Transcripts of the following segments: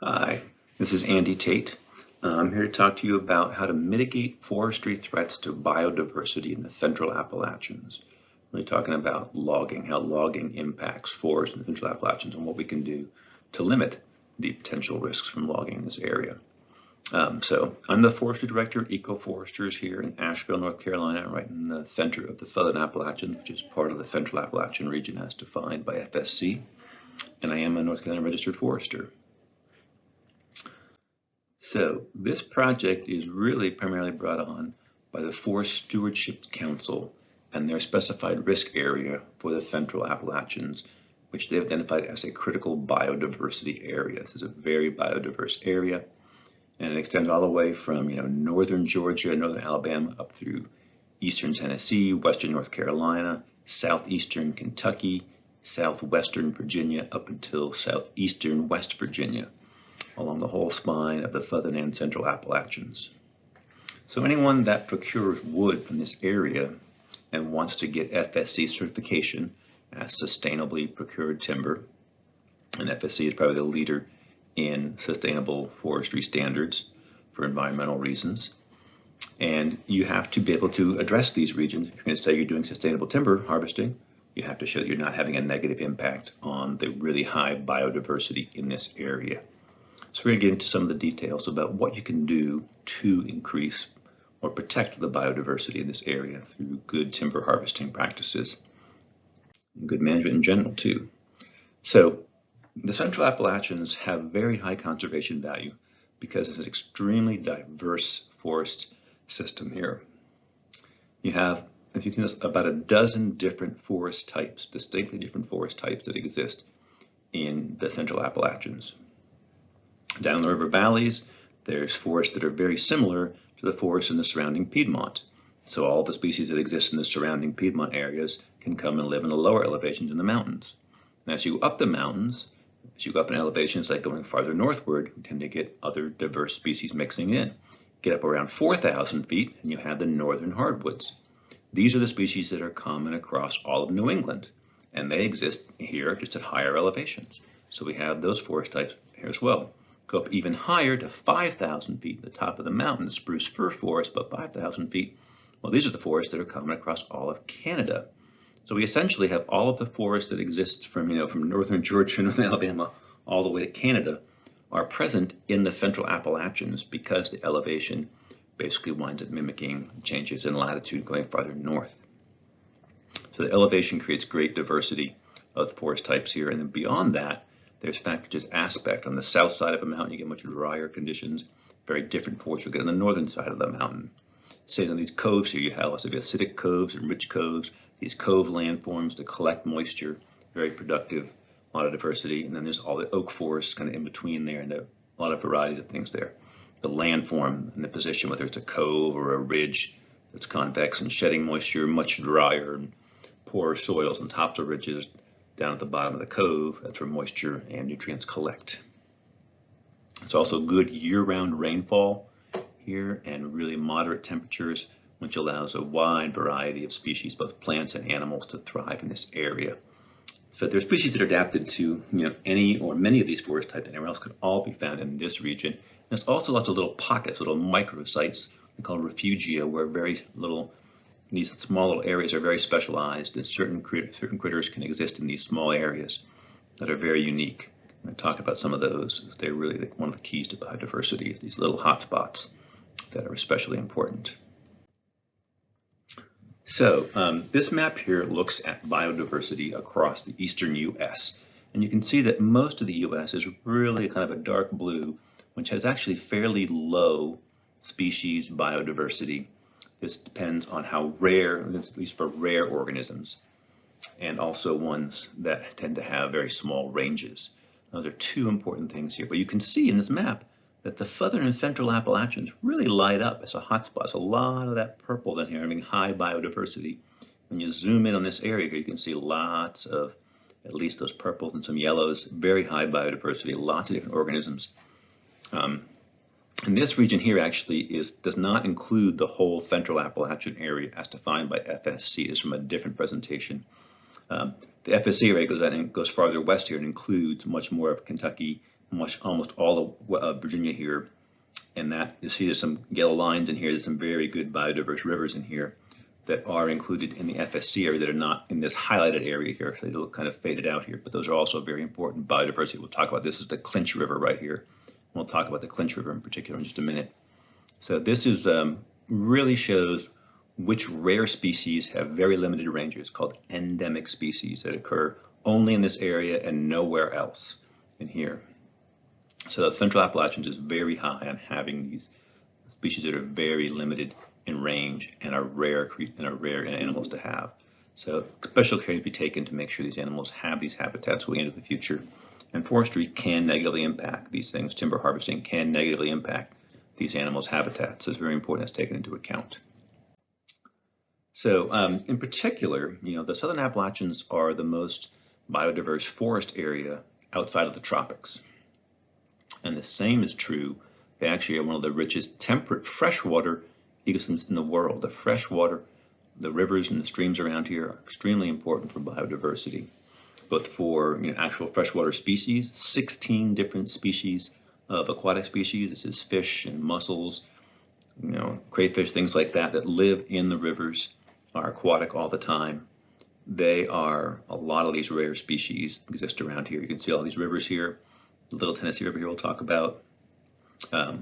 Hi, this is Andy Tate. I'm here to talk to you about how to mitigate forestry threats to biodiversity in the Central Appalachians. Really talking about logging, how logging impacts forests in the Central Appalachians and what we can do to limit the potential risks from logging in this area. So I'm the Forestry Director at EcoForesters here in Asheville, North Carolina, right in the center of the Southern Appalachians, which is part of the Central Appalachian region as defined by FSC. And I am a North Carolina registered forester. So this project is really primarily brought on by the Forest Stewardship Council and their specified risk area for the Central Appalachians, which they've identified as a critical biodiversity area. This is a very biodiverse area, and it extends all the way from northern Georgia, northern Alabama, up through eastern Tennessee, western North Carolina, southeastern Kentucky, southwestern Virginia, up until southeastern West Virginia, along the whole spine of the Southern and Central Appalachians. So anyone that procures wood from this area and wants to get FSC certification as sustainably procured timber, and FSC is probably the leader in sustainable forestry standards for environmental reasons, and you have to be able to address these regions. If you're going to say you're doing sustainable timber harvesting, you have to show that you're not having a negative impact on the really high biodiversity in this area. So we're going to get into some of the details about what you can do to increase or protect the biodiversity in this area through good timber harvesting practices and good management in general too. So the Central Appalachians have very high conservation value because it's an extremely diverse forest system here. You have, if you think this, about a dozen different forest types, distinctly different forest types that exist in the Central Appalachians. Down the river valleys, there's forests that are very similar to the forests in the surrounding Piedmont. So all the species that exist in the surrounding Piedmont areas can come and live in the lower elevations in the mountains. And as you go up the mountains, as you go up in elevations like going farther northward, you tend to get other diverse species mixing in. Get up around 4,000 feet and you have the northern hardwoods. These are the species that are common across all of New England, and they exist here just at higher elevations. So we have those forest types here as well. Go up even higher to 5,000 feet, the top of the mountain, the spruce fir forest, but 5,000 feet. Well, these are the forests that are common across all of Canada. So we essentially have all of the forests that exist from northern Georgia, northern Alabama, all the way to Canada, are present in the Central Appalachians because the elevation basically winds up mimicking changes in latitude going farther north. So the elevation creates great diversity of forest types here, and then beyond that, there's factors aspect. On the south side of a mountain, you get much drier conditions, very different forests you'll get on the northern side of the mountain. Say in these coves here, you have lots of acidic coves and rich coves, these cove landforms to collect moisture, very productive, a lot of diversity. And then there's all the oak forests kind of in between there, and a lot of varieties of things there. The landform and the position, whether it's a cove or a ridge that's convex and shedding moisture, much drier and poorer soils and tops of ridges. Down at the bottom of the cove, that's where moisture and nutrients collect. It's also good year-round rainfall here and really moderate temperatures, which allows a wide variety of species, both plants and animals, to thrive in this area. So there's species that are adapted to any or many of these forest types anywhere else could all be found in this region. And there's also lots of little pockets, little microsites, we call refugia, where these small little areas are very specialized, and certain critters can exist in these small areas that are very unique. I'm going to talk about some of those. They're really one of the keys to biodiversity, is these little hotspots that are especially important. So this map here looks at biodiversity across the eastern U.S. And you can see that most of the U.S. is really kind of a dark blue, which has actually fairly low species biodiversity. This depends on how rare, at least for rare organisms, and also ones that tend to have very small ranges. Those are two important things here. But you can see in this map that the southern and central Appalachians really light up as a hotspot. There's a lot of that purple in here, having high biodiversity. When you zoom in on this area here, you can see lots of, at least those purples and some yellows, very high biodiversity, lots of different organisms. And this region here actually does not include the whole Central Appalachian area as defined by FSC. It's from a different presentation. The FSC area goes farther west here and includes much more of Kentucky almost all of Virginia here. And that you see there's some yellow lines in here. There's some very good biodiverse rivers in here that are included in the FSC area that are not in this highlighted area here. So they look kind of faded out here, but those are also very important biodiversity. We'll talk about this is the Clinch River right here. We'll talk about the Clinch River in particular in just a minute. So this is really shows which rare species have very limited ranges, called endemic species, that occur only in this area and nowhere else in here. So the Central Appalachians is very high on having these species that are very limited in range and are rare animals to have. So special care to be taken to make sure these animals have these habitats going into the future. And forestry can negatively impact these things. Timber harvesting can negatively impact these animals' habitats. So it's very important that's taken into account. So in particular, the Southern Appalachians are the most biodiverse forest area outside of the tropics. And the same is true. They actually are one of the richest temperate freshwater ecosystems in the world. The freshwater, the rivers and the streams around here are extremely important for biodiversity, both for actual freshwater species, 16 different species of aquatic species. This is fish and mussels, crayfish, things like that that live in the rivers, are aquatic all the time. A lot of these rare species exist around here. You can see all these rivers here. The Little Tennessee River here we'll talk about. A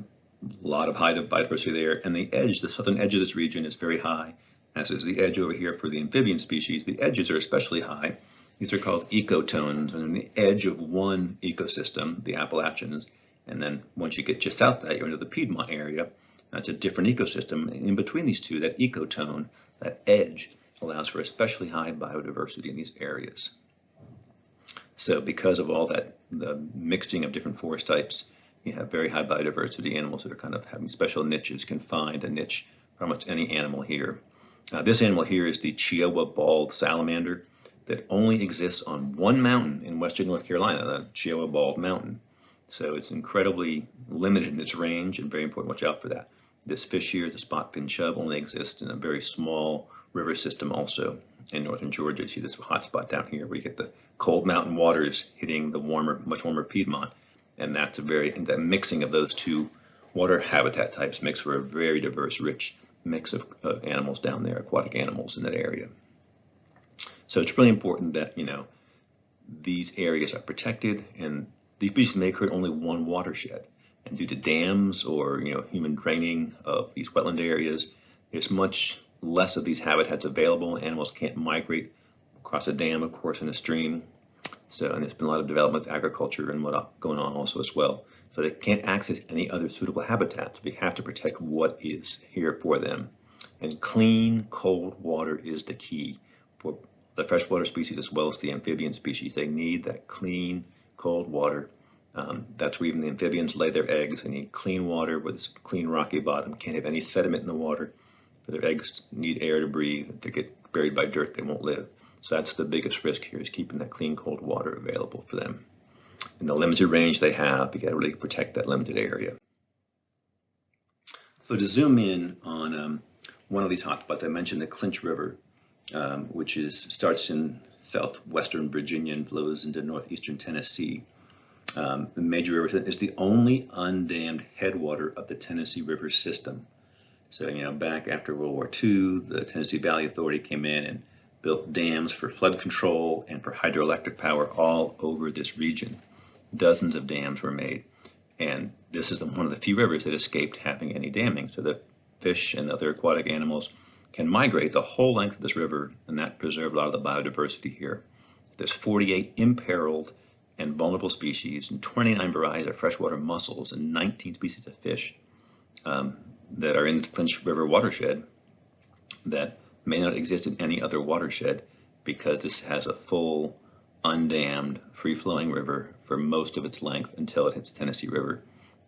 lot of high biodiversity there. And the southern edge of this region is very high, as is the edge over here for the amphibian species. The edges are especially high. These are called ecotones, and the edge of one ecosystem, the Appalachians, and then once you get just south of that, you're into the Piedmont area. That's a different ecosystem. And in between these two, that ecotone, that edge, allows for especially high biodiversity in these areas. So because of all that, the mixing of different forest types, you have very high biodiversity. Animals that are kind of having special niches can find a niche for almost any animal here. This animal here is the Chihuahua bald salamander that only exists on one mountain in western North Carolina, the Chihuahua Bald Mountain. So it's incredibly limited in its range and very important to watch out for that. This fish here, the spot-fin chub, only exists in a very small river system also in northern Georgia. You see this hotspot down here where you get the cold mountain waters hitting the much warmer Piedmont. And that's that mixing of those two water habitat types makes for a very diverse, rich mix of animals down there, aquatic animals in that area. So it's really important that, these areas are protected, and these species may occur in only one watershed. And due to dams or, human draining of these wetland areas, there's much less of these habitats available. Animals can't migrate across a dam, of course, in a stream. And there's been a lot of development with agriculture and whatnot going on also as well. So they can't access any other suitable habitats. We have to protect what is here for them. And clean, cold water is the key for the freshwater species as well as the amphibian species. They need that clean, cold water. That's where even the amphibians lay their eggs. They need clean water with this clean rocky bottom. Can't have any sediment in the water. For their eggs need air to breathe. If they get buried by dirt, they won't live. So that's the biggest risk here, is keeping that clean, cold water available for them. In the limited range they have, you got to really protect that limited area. So to zoom in on one of these hotspots, I mentioned the Clinch River, which starts in southwestern Virginia and flows into northeastern Tennessee. The major river is the only undammed headwater of the Tennessee River system. So, back after World War II, the Tennessee Valley Authority came in and built dams for flood control and for hydroelectric power all over this region. Dozens of dams were made. And this is one of the few rivers that escaped having any damming. So the fish and other aquatic animals can migrate the whole length of this river, and that preserved a lot of the biodiversity here. There's 48 imperiled and vulnerable species and 29 varieties of freshwater mussels and 19 species of fish that are in the Clinch River watershed that may not exist in any other watershed, because this has a full, undammed, free-flowing river for most of its length until it hits Tennessee River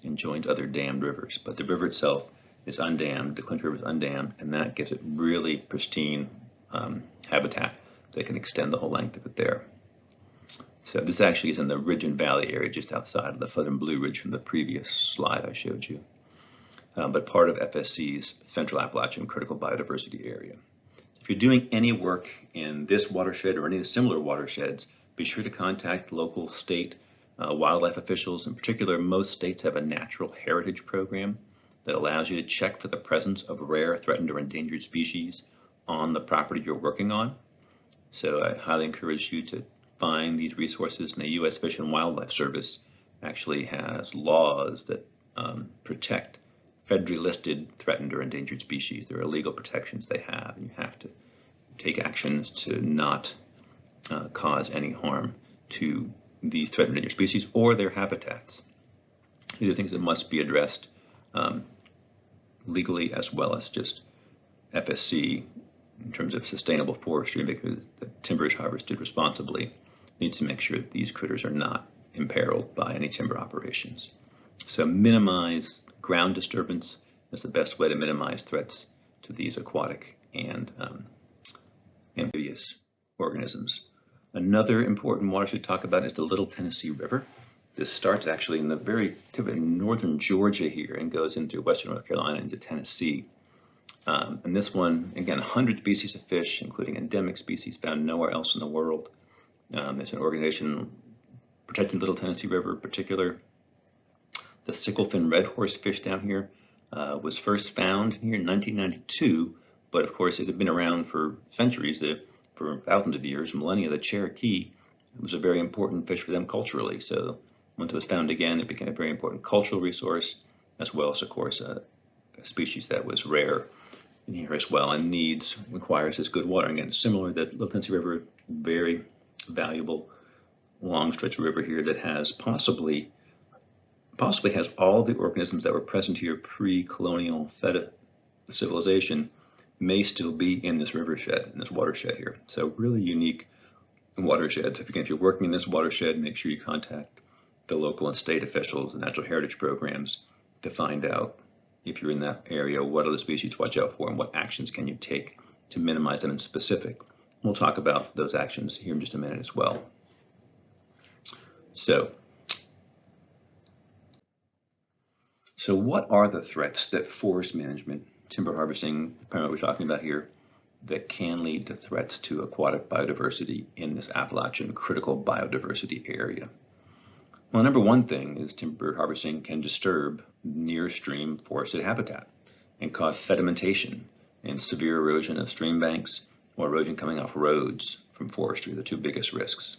and joins other dammed rivers. But the river itself is undammed, the Clinch River is undammed, and that gives it really pristine habitat that can extend the whole length of it there. So this actually is in the Ridge and Valley area just outside of the Southern Blue Ridge from the previous slide I showed you, but part of FSC's Central Appalachian Critical Biodiversity Area. If you're doing any work in this watershed or any similar watersheds, be sure to contact local, state, Wildlife officials, in particular, most states have a natural heritage program that allows you to check for the presence of rare, threatened, or endangered species on the property you're working on. So I highly encourage you to find these resources, and the U.S. Fish and Wildlife Service actually has laws that protect federally listed threatened or endangered species. There are legal protections they have, and you have to take actions to not cause any harm to these threatened or endangered species or their habitats. These are things that must be addressed legally, as well as just FSC in terms of sustainable forestry, because the timber is harvested responsibly needs to make sure that these critters are not imperiled by any timber operations. So minimize ground disturbance is the best way to minimize threats to these aquatic and amphibious organisms. Another important watershed to talk about is the Little Tennessee River. This starts actually in the very tip of northern Georgia here and goes into western North Carolina into Tennessee. And this one, again, 100 species of fish, including endemic species found nowhere else in the world. There's an organization protecting the Little Tennessee River in particular. The sicklefin red horse fish down here was first found here in 1992, but of course it had been around for centuries, for thousands of years, millennia. The Cherokee was a very important fish for them culturally. So once it was found again, it became a very important cultural resource, as well as, of course, a species that was rare in here as well and requires this good water. Again, similar to the Little Tennessee River, very valuable long stretch of river here that has possibly has all the organisms that were present here pre-colonial civilization may still be in this rivershed, in this watershed here. So really unique watersheds. If you're working in this watershed, make sure you contact the local and state officials and natural heritage programs to find out, if you're in that area, what other species to watch out for and what actions can you take to minimize them in specific. We'll talk about those actions here in just a minute as well. So what are the threats that forest management, timber harvesting, primarily we're talking about here, that can lead to threats to aquatic biodiversity in this Appalachian critical biodiversity area? Well, number one thing is timber harvesting can disturb near stream forested habitat and cause sedimentation and severe erosion of stream banks or erosion coming off roads from forestry, the two biggest risks.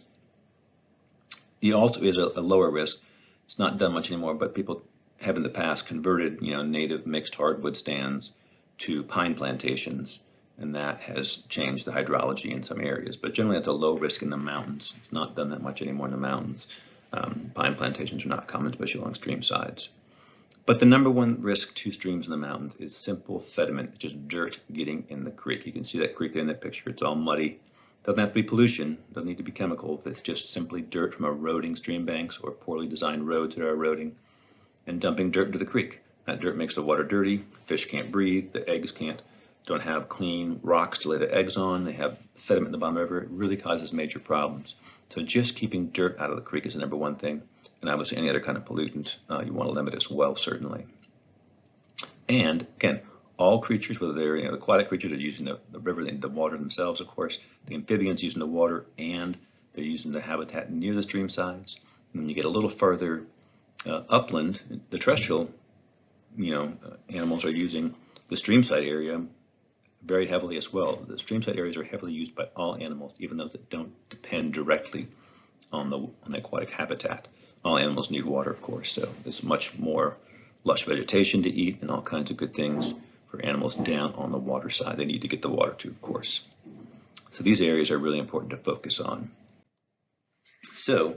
It also is a lower risk. It's not done much anymore, but people have in the past converted native mixed hardwood stands to pine plantations, and that has changed the hydrology in some areas. But generally, it's a low risk in the mountains. It's not done that much anymore in the mountains. Pine plantations are not common, especially along stream sides. But the number one risk to streams in the mountains is simple sediment. It's just dirt getting in the creek. You can see that creek there in that picture. It's all muddy. Doesn't have to be pollution. Doesn't need to be chemicals. It's just simply dirt from eroding stream banks or poorly designed roads that are eroding and dumping dirt into the creek. That dirt makes the water dirty. Fish can't breathe. The eggs don't have clean rocks to lay the eggs on. They have sediment in the bottom of the river. It really causes major problems. So just keeping dirt out of the creek is the number one thing. And obviously any other kind of pollutant you want to limit as well, certainly. And again, all creatures, whether they're the aquatic creatures are using the river, the water themselves, of course, the amphibians using the water, and they're using the habitat near the stream sides. And when you get a little further upland, the terrestrial animals are using the streamside area very heavily as well. The streamside areas are heavily used by all animals, even those that don't depend directly on the aquatic habitat. All animals need water, of course, so there's much more lush vegetation to eat and all kinds of good things for animals down on the water side. They need to get the water too, of course. So these areas are really important to focus on. So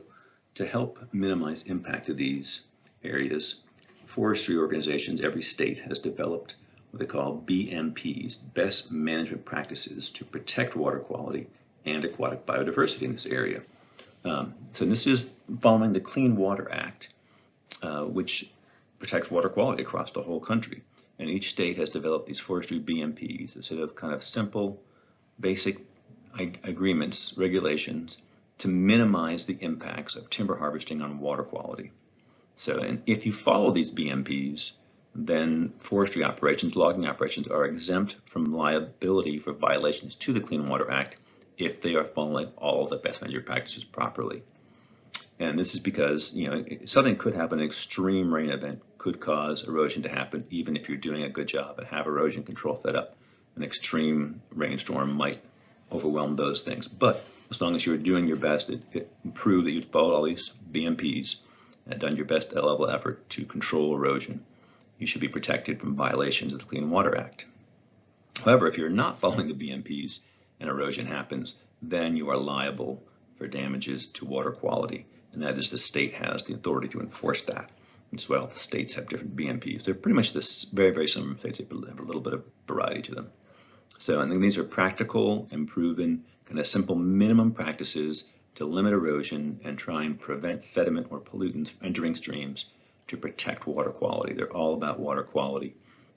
to help minimize impact of these areas, forestry organizations, every state has developed what they call BMPs, best management practices to protect water quality and aquatic biodiversity in this area. So this is following the Clean Water Act, which protects water quality across the whole country. And each state has developed these forestry BMPs, a set of kind of simple, basic agreements, regulations to minimize the impacts of timber harvesting on water quality. So, and if you follow these BMPs, then forestry operations, logging operations are exempt from liability for violations to the Clean Water Act if they are following all the best management practices properly. And this is because, something could happen, an extreme rain event could cause erosion to happen, even if you're doing a good job and have erosion control set up. An extreme rainstorm might overwhelm those things. But as long as you're doing your best, it proved that you've followed all these BMPs and done your best level effort to control erosion, you should be protected from violations of the Clean Water Act. However, if you're not following the BMPs and erosion happens, then you are liable for damages to water quality. And that is, the state has the authority to enforce that. As well, the states have different BMPs. They're pretty much this very, very similar states. They have a little bit of variety to them. So I think these are practical and proven, kind of simple minimum practices to limit erosion and try and prevent sediment or pollutants entering streams to protect water quality. They're all about water quality.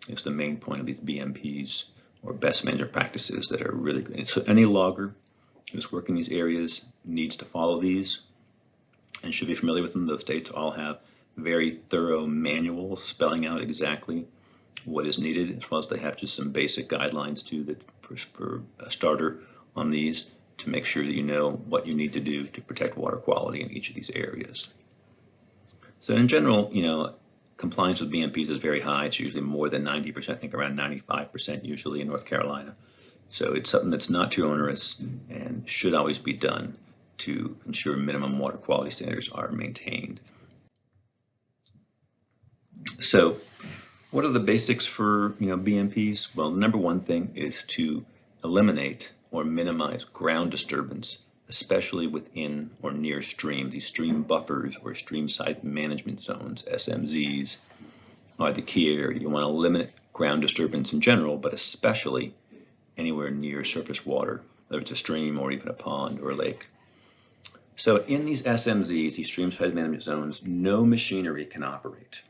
It's the main point of these BMPs, or best management practices, that are really good. So any logger who's working in these areas needs to follow these and should be familiar with them. Those states all have very thorough manuals spelling out exactly what is needed, as well as they have just some basic guidelines too, that for a starter on these, to make sure that you know what you need to do to protect water quality in each of these areas. So in general, compliance with BMPs is very high. It's usually more than 90%, I think around 95% usually in North Carolina. So it's something that's not too onerous and should always be done to ensure minimum water quality standards are maintained. So what are the basics for BMPs? Well, the number one thing is to eliminate or minimize ground disturbance, especially within or near streams. These stream buffers or stream site management zones, SMZs, are the key area. You want to limit ground disturbance in general, but especially anywhere near surface water, whether it's a stream or even a pond or a lake. So in these SMZs, these stream site management zones, no machinery can operate.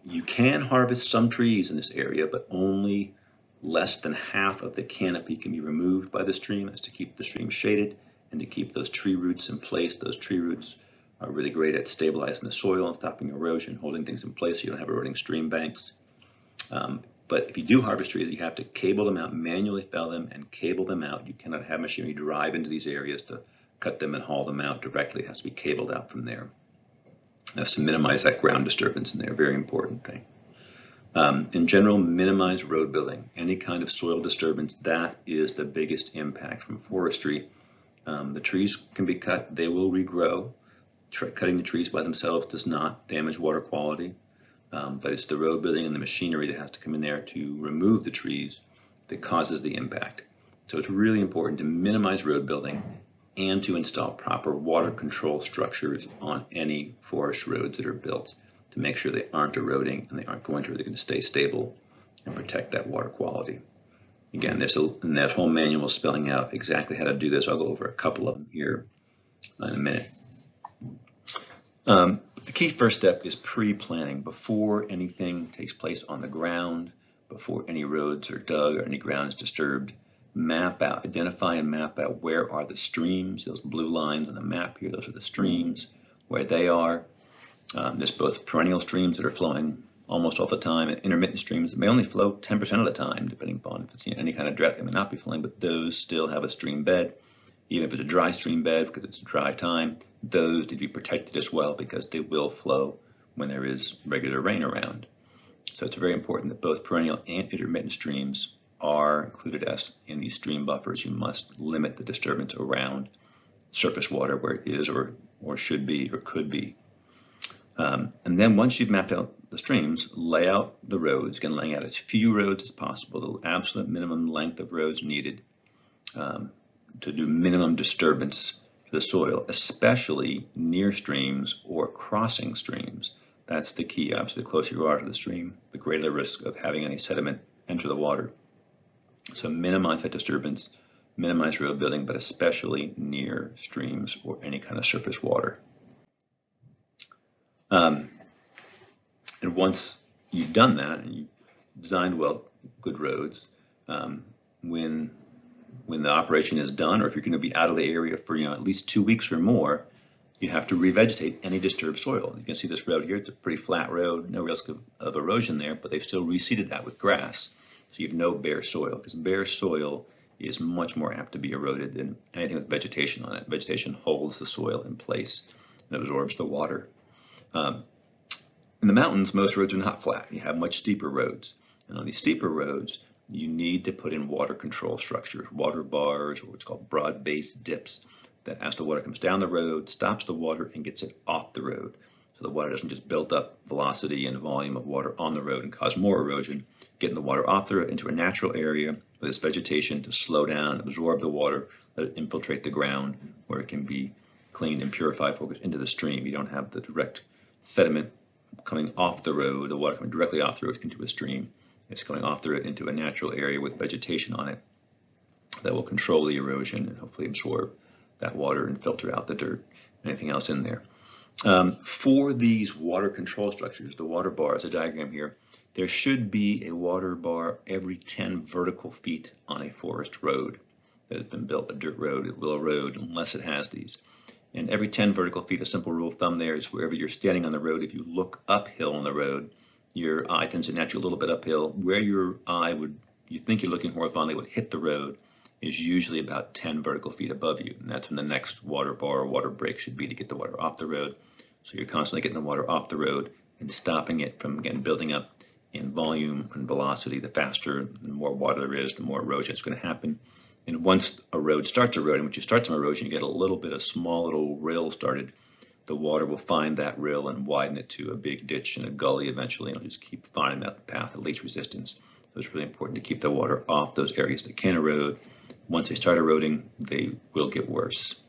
You can harvest some trees in this area, but only less than half of the canopy can be removed by the stream. That's to keep the stream shaded and to keep those tree roots in place. Those tree roots are really great at stabilizing the soil and stopping erosion, holding things in place so you don't have eroding stream banks. But if you do harvest trees, you have to cable them out, manually fell them and cable them out. You cannot have machinery drive into these areas to cut them and haul them out directly. It has to be cabled out from there. That's to minimize that ground disturbance in there, very important thing. In general, minimize road building. Any kind of soil disturbance, that is the biggest impact from forestry. The trees can be cut, they will regrow. Cutting the trees by themselves does not damage water quality, but it's the road building and the machinery that has to come in there to remove the trees that causes the impact. So it's really important to minimize road building and to install proper water control structures on any forest roads that are built to make sure they aren't eroding and they aren't going to, they're going to stay stable and protect that water quality. Again, there's that whole manual spelling out exactly how to do this. I'll go over a couple of them here in a minute. The key first step is pre-planning. Before anything takes place on the ground, before any roads are dug or any ground is disturbed, map out, identify and map out where are the streams. Those blue lines on the map here, those are the streams, where they are. There's both perennial streams that are flowing almost all the time and intermittent streams that may only flow 10% of the time, depending upon if it's any kind of drought, they may not be flowing, but those still have a stream bed. Even if it's a dry stream bed, because it's a dry time, those need to be protected as well because they will flow when there is regular rain around. So it's very important that both perennial and intermittent streams are included as in these stream buffers. You must limit the disturbance around surface water where it is or should be or could be. And then once you've mapped out the streams, lay out the roads, again laying out as few roads as possible, the absolute minimum length of roads needed to do minimum disturbance to the soil, especially near streams or crossing streams. That's the key. Obviously, the closer you are to the stream, the greater the risk of having any sediment enter the water. So minimize that disturbance, minimize road building, but especially near streams or any kind of surface water. And once you've done that and you've designed good roads, when the operation is done, or if you're going to be out of the area for at least 2 weeks or more, you have to revegetate any disturbed soil. You can see this road here; it's a pretty flat road, no risk of erosion there, but they've still reseeded that with grass, so you have no bare soil, because bare soil is much more apt to be eroded than anything with vegetation on it. Vegetation holds the soil in place and absorbs the water. In the mountains, most roads are not flat. You have much steeper roads. And on these steeper roads, you need to put in water control structures, water bars, or what's called broad-based dips, that as the water comes down the road, stops the water and gets it off the road. So the water doesn't just build up velocity and volume of water on the road and cause more erosion, getting the water off the road into a natural area with its vegetation to slow down, absorb the water, let it infiltrate the ground where it can be cleaned and purified before it goes into the stream. You don't have the direct sediment coming off the road, the water coming directly off the road into a stream. It's coming off the road into a natural area with vegetation on it that will control the erosion and hopefully absorb that water and filter out the dirt, anything else in there. For these water control structures, the water bars, the diagram here, there should be a water bar every 10 vertical feet on a forest road that has been built, a dirt road, a willow road, unless it has these. And every 10 vertical feet, a simple rule of thumb there is wherever you're standing on the road, if you look uphill on the road, your eye tends to naturally a little bit uphill. Where your eye would, you think you're looking horizontally, would hit the road is usually about 10 vertical feet above you. And that's when the next water bar or water break should be to get the water off the road. So you're constantly getting the water off the road and stopping it from, again, building up in volume and velocity. The faster, the more water there is, the more erosion is going to happen. And once a road starts eroding, once you start some erosion, you get a little bit of small little rill started. The water will find that rill and widen it to a big ditch and a gully eventually, and it'll just keep finding that path of least resistance. So it's really important to keep the water off those areas that can erode. Once they start eroding, they will get worse.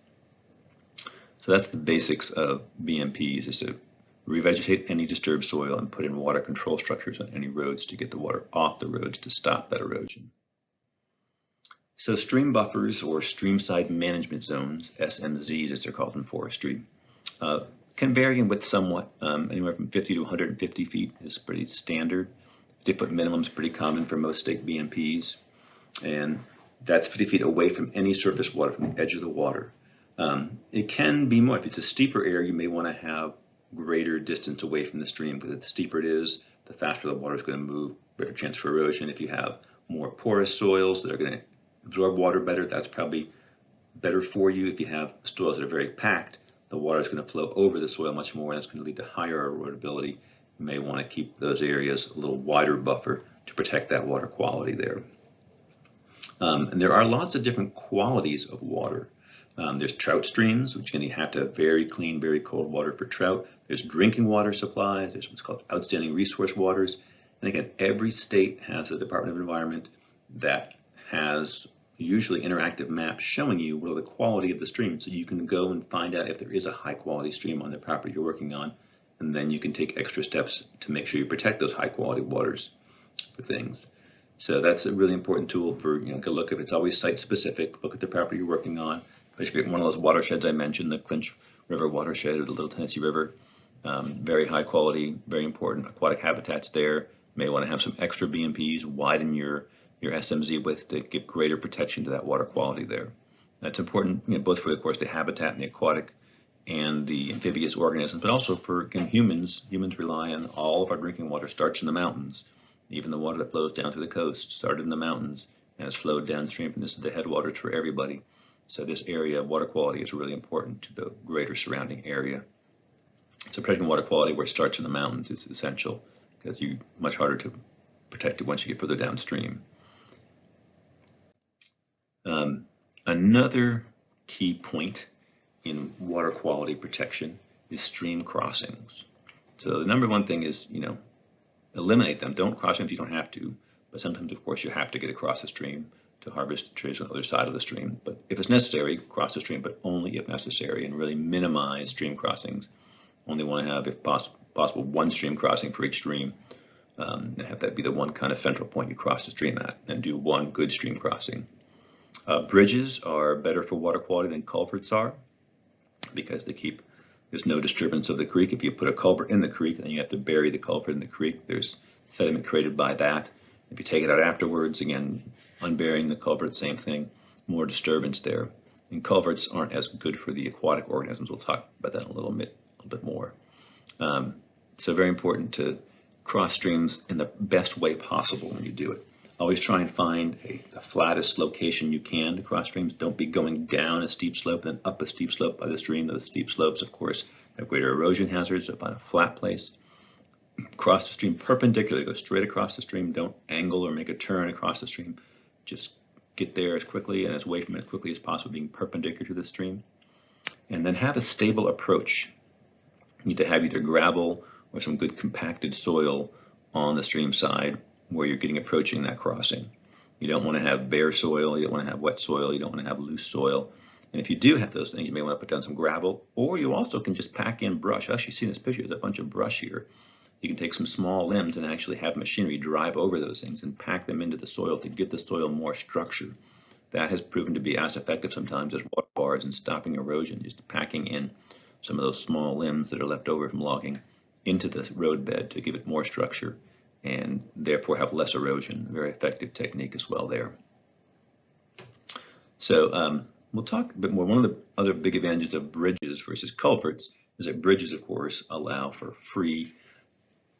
So that's the basics of BMPs, is to revegetate any disturbed soil and put in water control structures on any roads to get the water off the roads to stop that erosion. So stream buffers, or streamside management zones, SMZs as they're called in forestry, can vary in width somewhat. Anywhere from 50 to 150 feet is pretty standard. 50-foot minimum is pretty common for most state BMPs, and that's 50 feet away from any surface water, from the edge of the water. It can be more. If it's a steeper area, you may want to have greater distance away from the stream, because the steeper it is, the faster the water is going to move, better chance for erosion. If you have more porous soils that are going to absorb water better, that's probably better for you. If you have soils that are very packed, the water is going to flow over the soil much more, and that's going to lead to higher erodibility. You may want to keep those areas a little wider buffer to protect that water quality there. And there are lots of different qualities of water. There's trout streams, which you have to have very clean, very cold water for trout. There's drinking water supplies. There's what's called outstanding resource waters. And again, every state has a Department of Environment that has usually interactive maps showing you what are the quality of the stream, so you can go and find out if there is a high quality stream on the property you're working on, and then you can take extra steps to make sure you protect those high quality waters for things. So that's a really important tool for, go look if it's always site specific, look at the property you're working on. Especially one of those watersheds I mentioned, the Clinch River watershed or the Little Tennessee River, very high quality, very important aquatic habitats there. You may want to have some extra BMPs, widen your SMZ width to give greater protection to that water quality there. That's important, both for, of course, the habitat and the aquatic and the amphibious organisms, but also for humans. Humans rely on all of our drinking water starts in the mountains. Even the water that flows down to the coast started in the mountains and has flowed downstream from this to the headwaters for everybody. So this area of water quality is really important to the greater surrounding area. So protecting water quality where it starts in the mountains is essential, because you're much harder to protect it once you get further downstream. Another key point in water quality protection is stream crossings. So the number one thing is, eliminate them. Don't cross them if you don't have to, but sometimes, of course, you have to get across a stream to harvest trees on the other side of the stream. But if it's necessary, cross the stream, but only if necessary, and really minimize stream crossings. Only want to have, if possible, one stream crossing for each stream, and have that be the one kind of central point you cross the stream at, and do one good stream crossing. Bridges are better for water quality than culverts are, because there's no disturbance of the creek. If you put a culvert in the creek, then you have to bury the culvert in the creek. There's sediment created by that. If you take it out afterwards, again, unburying the culvert, same thing, more disturbance there. And culverts aren't as good for the aquatic organisms. We'll talk about that in a little bit more. So very important to cross streams in the best way possible when you do it. Always try and find the flattest location you can to cross streams. Don't be going down a steep slope, then up a steep slope by the stream. Those steep slopes, of course, have greater erosion hazards up on a flat place. Cross the stream perpendicularly, go straight across the stream, don't angle or make a turn across the stream. Just get there as quickly and as away from it as quickly as possible, being perpendicular to the stream. And then have a stable approach. You need to have either gravel or some good compacted soil on the stream side where you're approaching that crossing. You don't want to have bare soil, you don't want to have wet soil, you don't want to have loose soil. And if you do have those things, you may want to put down some gravel, or you also can just pack in brush. I actually see in this picture, there's a bunch of brush here. You can take some small limbs and actually have machinery drive over those things and pack them into the soil to give the soil more structure. That has proven to be as effective sometimes as water bars in stopping erosion, just packing in some of those small limbs that are left over from logging into the roadbed to give it more structure and therefore have less erosion. Very effective technique as well there. So we'll talk a bit more. One of the other big advantages of bridges versus culverts is that bridges, of course, allow for free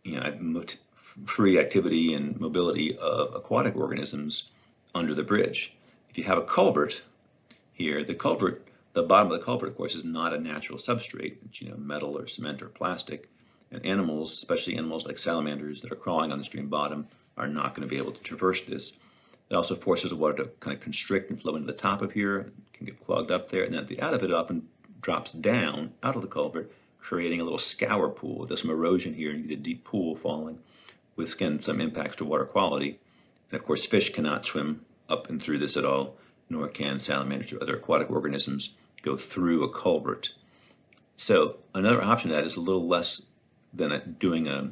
activity and mobility of aquatic organisms under the bridge. If you have a culvert here, the bottom of the culvert, of course, is not a natural substrate. It's metal or cement or plastic. And animals, especially animals like salamanders that are crawling on the stream bottom, are not going to be able to traverse this. It also forces the water to kind of constrict and flow into the top of here. It can get clogged up there, and then at the out of it often drops down out of the culvert, creating a little scour pool. There's some erosion here, and you get a deep pool falling with, again, some impacts to water quality. And of course, fish cannot swim up and through this at all, nor can salamanders or other aquatic organisms go through a culvert. So another option to that is a little less than doing a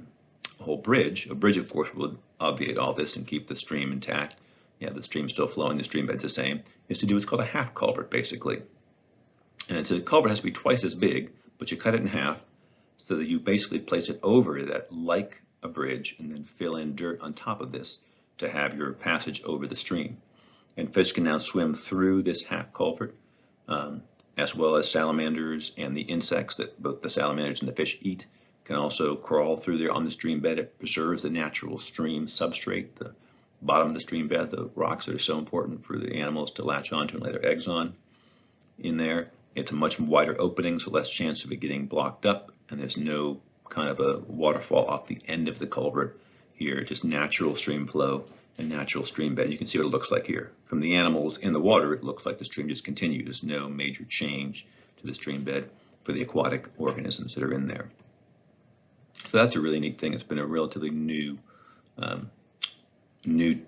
whole bridge. A bridge, of course, would obviate all this and keep the stream intact. Yeah, the stream's still flowing, the stream bed's the same, is to do what's called a half culvert, basically. And it's a culvert has to be twice as big, but you cut it in half so that you basically place it over that like a bridge and then fill in dirt on top of this to have your passage over the stream. And fish can now swim through this half culvert, as well as salamanders and the insects that both the salamanders and the fish eat can also crawl through there on the stream bed. It preserves the natural stream substrate, the bottom of the stream bed, the rocks that are so important for the animals to latch onto and lay their eggs on in there. It's a much wider opening, so less chance of it getting blocked up, and there's no kind of a waterfall off the end of the culvert here, just natural stream flow and natural stream bed. You can see what it looks like here. From the animals in the water, it looks like the stream just continues, no major change to the stream bed for the aquatic organisms that are in there. So that's a really neat thing. It's been a relatively new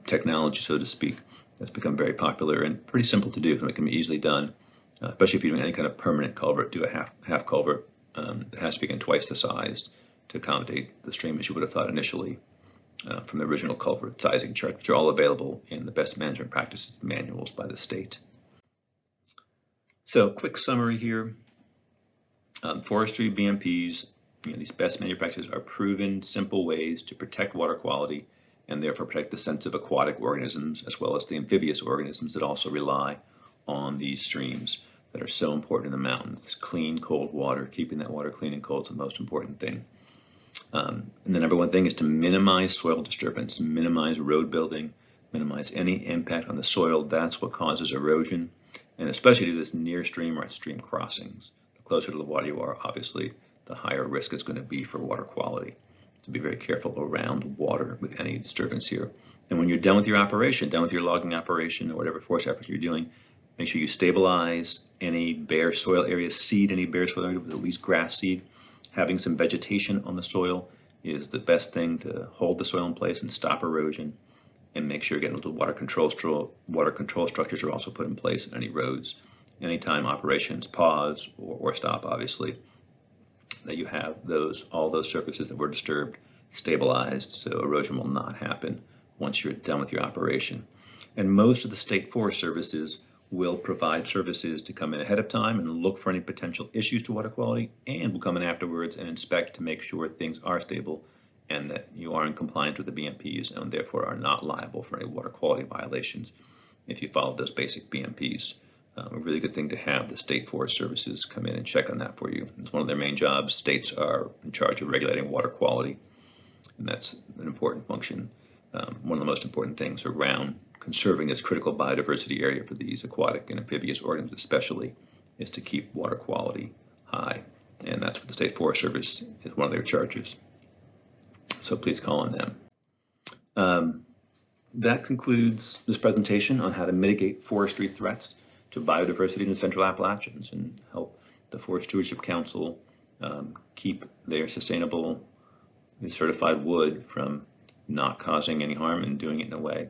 technology, so to speak, that's become very popular and pretty simple to do. So it can be easily done, especially if you're doing any kind of permanent culvert. Do a half culvert. It has to be again twice the size to accommodate the stream as you would have thought initially from the original culvert sizing chart, which are all available in the best management practices manuals by the state. So quick summary here. Forestry, BMPs, these best management practices are proven, simple ways to protect water quality and therefore protect the sense of aquatic organisms as well as the amphibious organisms that also rely on these streams that are so important in the mountains. Clean, cold water, keeping that water clean and cold is the most important thing. And the number one thing is to minimize soil disturbance, minimize road building, minimize any impact on the soil. That's what causes erosion, and especially do this near stream or at stream crossings. The closer to the water you are, obviously, the higher risk it's going to be for water quality. To be very careful around water with any disturbance here. And when you're done with your operation, done with your logging operation or whatever forest operation you're doing, make sure you stabilize any bare soil areas, seed any bare soil area with at least grass seed. Having some vegetation on the soil is the best thing to hold the soil in place and stop erosion, and make sure again the water control structures are also put in place on any roads. Anytime operations pause or stop, obviously, that you have all those surfaces that were disturbed stabilized so erosion will not happen once you're done with your operation. And most of the state forest services will provide services to come in ahead of time and look for any potential issues to water quality, and will come in afterwards and inspect to make sure things are stable and that you are in compliance with the BMPs and therefore are not liable for any water quality violations if you follow those basic BMPs. A really good thing to have the state forest services come in and check on that for you. It's one of their main jobs. States are in charge of regulating water quality, and that's an important function. One of the most important things around conserving this critical biodiversity area for these aquatic and amphibious organisms especially is to keep water quality high. and that's what the State Forest Service is one of their charges. So please call on them. That concludes this presentation on how to mitigate forestry threats to biodiversity in the Central Appalachians and help the Forest Stewardship Council keep their sustainable certified wood from not causing any harm and doing it in a way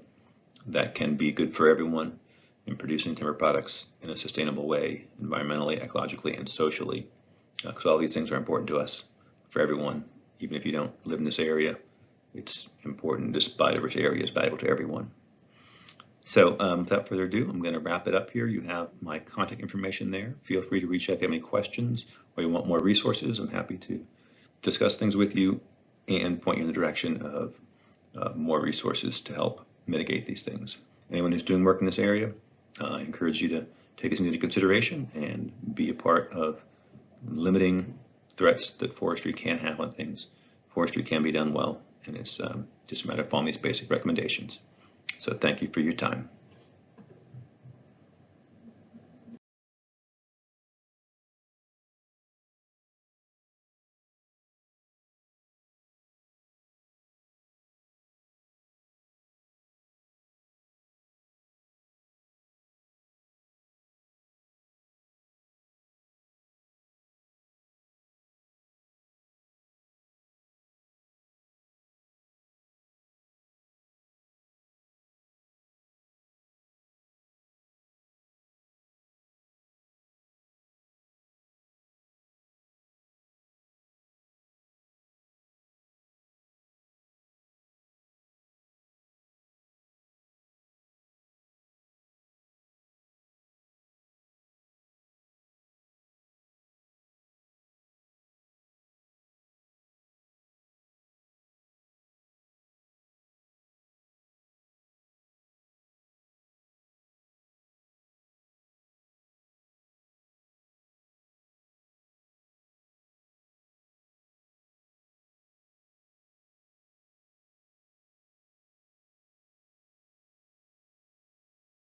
that can be good for everyone in producing timber products in a sustainable way, environmentally, ecologically, and socially. Because all these things are important to us, for everyone, even if you don't live in this area. It's important. This biodiverse area is valuable to everyone. So without further ado, I'm going to wrap it up here. You have my contact information there. Feel free to reach out if you have any questions or you want more resources. I'm happy to discuss things with you and point you in the direction of more resources to help mitigate these things. Anyone who's doing work in this area, I encourage you to take this into consideration and be a part of limiting threats that forestry can have on things. Forestry can be done well, and it's just a matter of following these basic recommendations. So thank you for your time.